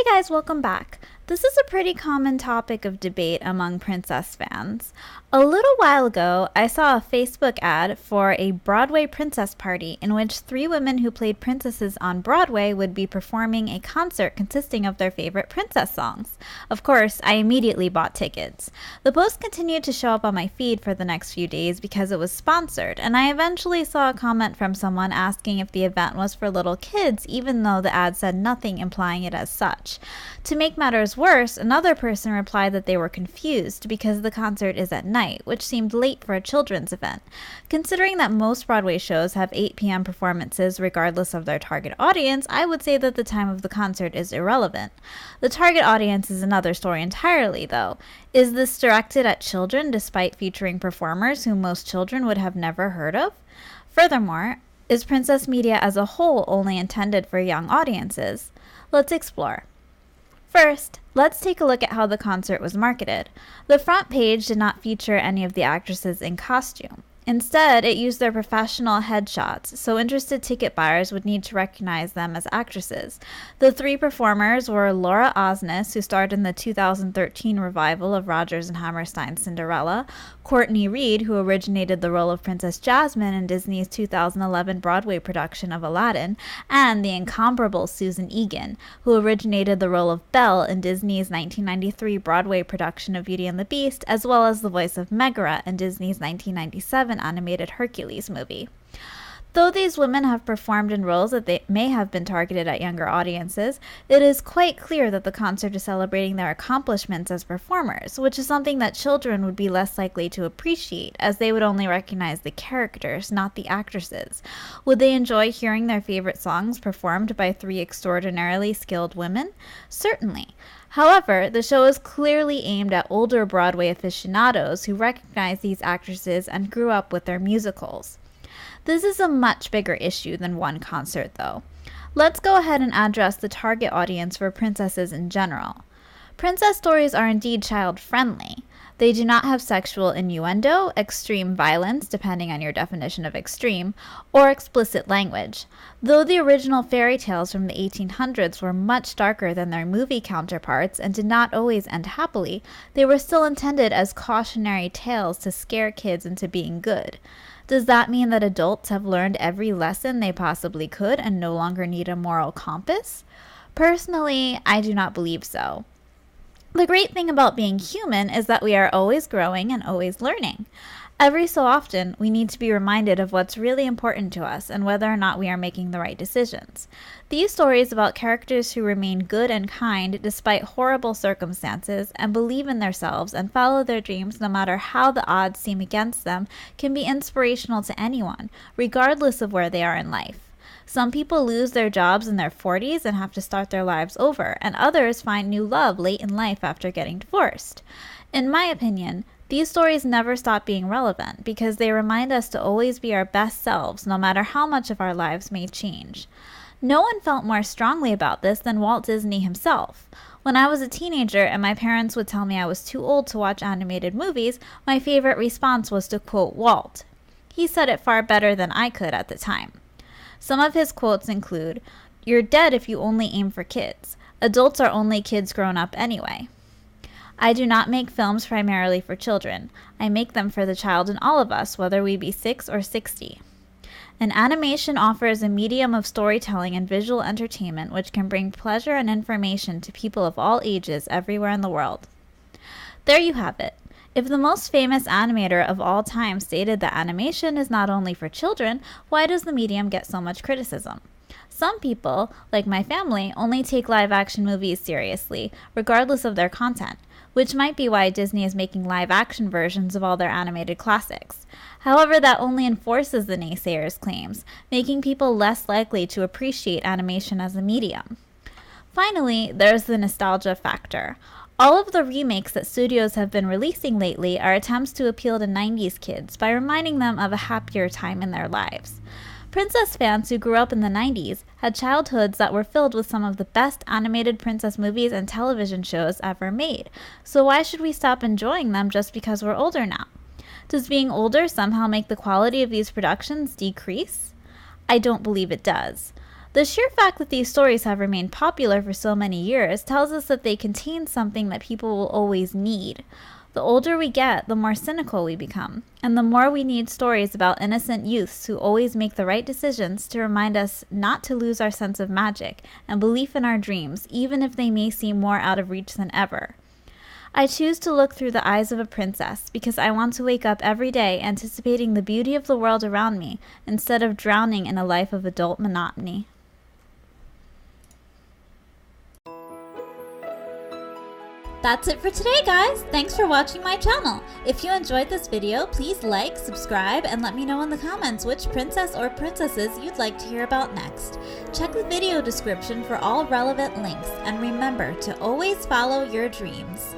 Hey guys, welcome back. This is a pretty common topic of debate among princess fans. A little while ago, I saw a Facebook ad for a Broadway princess party in which three women who played princesses on Broadway would be performing a concert consisting of their favorite princess songs. Of course, I immediately bought tickets. The post continued to show up on my feed for the next few days because it was sponsored, and I eventually saw a comment from someone asking if the event was for little kids, even though the ad said nothing implying it as such. To make matters worse, another person replied that they were confused because the concert is at night, which seemed late for a children's event. Considering that most Broadway shows have 8 p.m. performances regardless of their target audience, I would say that the time of the concert is irrelevant. The target audience is another story entirely, though. Is this directed at children despite featuring performers whom most children would have never heard of? Furthermore, is princess media as a whole only intended for young audiences? Let's explore. First, let's take a look at how the concert was marketed. The front page did not feature any of the actresses in costume. Instead, it used their professional headshots, so interested ticket buyers would need to recognize them as actresses. The three performers were Laura Osnes, who starred in the 2013 revival of Rodgers and Hammerstein's Cinderella, Courtney Reed, who originated the role of Princess Jasmine in Disney's 2011 Broadway production of Aladdin, and the incomparable Susan Egan, who originated the role of Belle in Disney's 1993 Broadway production of Beauty and the Beast, as well as the voice of Megara in Disney's 1997 animated Hercules movie. Though these women have performed in roles that they may have been targeted at younger audiences, it is quite clear that the concert is celebrating their accomplishments as performers, which is something that children would be less likely to appreciate, as they would only recognize the characters, not the actresses. Would they enjoy hearing their favorite songs performed by three extraordinarily skilled women? Certainly. However, the show is clearly aimed at older Broadway aficionados who recognize these actresses and grew up with their musicals. This is a much bigger issue than one concert, though. Let's go ahead and address the target audience for princesses in general. Princess stories are indeed child-friendly. They do not have sexual innuendo, extreme violence, depending on your definition of extreme, or explicit language. Though the original fairy tales from the 1800s were much darker than their movie counterparts and did not always end happily, they were still intended as cautionary tales to scare kids into being good. Does that mean that adults have learned every lesson they possibly could and no longer need a moral compass? Personally, I do not believe so. The great thing about being human is that we are always growing and always learning. Every so often, we need to be reminded of what's really important to us and whether or not we are making the right decisions. These stories about characters who remain good and kind despite horrible circumstances and believe in themselves and follow their dreams no matter how the odds seem against them can be inspirational to anyone, regardless of where they are in life. Some people lose their jobs in their 40s and have to start their lives over, and others find new love late in life after getting divorced. In my opinion, these stories never stop being relevant because they remind us to always be our best selves no matter how much of our lives may change. No one felt more strongly about this than Walt Disney himself. When I was a teenager and my parents would tell me I was too old to watch animated movies, my favorite response was to quote Walt. He said it far better than I could at the time. Some of his quotes include, "You're dead if you only aim for kids. Adults are only kids grown up anyway." I do not make films primarily for children. I make them for the child in all of us, whether we be 6 or 60. An animation offers a medium of storytelling and visual entertainment which can bring pleasure and information to people of all ages everywhere in the world. There you have it. If the most famous animator of all time stated that animation is not only for children, why does the medium get so much criticism? Some people, like my family, only take live-action movies seriously, regardless of their content, which might be why Disney is making live-action versions of all their animated classics. However, that only enforces the naysayers' claims, making people less likely to appreciate animation as a medium. Finally, there's the nostalgia factor. All of the remakes that studios have been releasing lately are attempts to appeal to 90s kids by reminding them of a happier time in their lives. Princess fans who grew up in the 90s had childhoods that were filled with some of the best animated princess movies and television shows ever made, so why should we stop enjoying them just because we're older now? Does being older somehow make the quality of these productions decrease? I don't believe it does. The sheer fact that these stories have remained popular for so many years tells us that they contain something that people will always need. The older we get, the more cynical we become, and the more we need stories about innocent youths who always make the right decisions to remind us not to lose our sense of magic and belief in our dreams, even if they may seem more out of reach than ever. I choose to look through the eyes of a princess because I want to wake up every day anticipating the beauty of the world around me instead of drowning in a life of adult monotony. That's it for today, guys! Thanks for watching my channel! If you enjoyed this video, please like, subscribe, and let me know in the comments which princess or princesses you'd like to hear about next. Check the video description for all relevant links, and remember to always follow your dreams.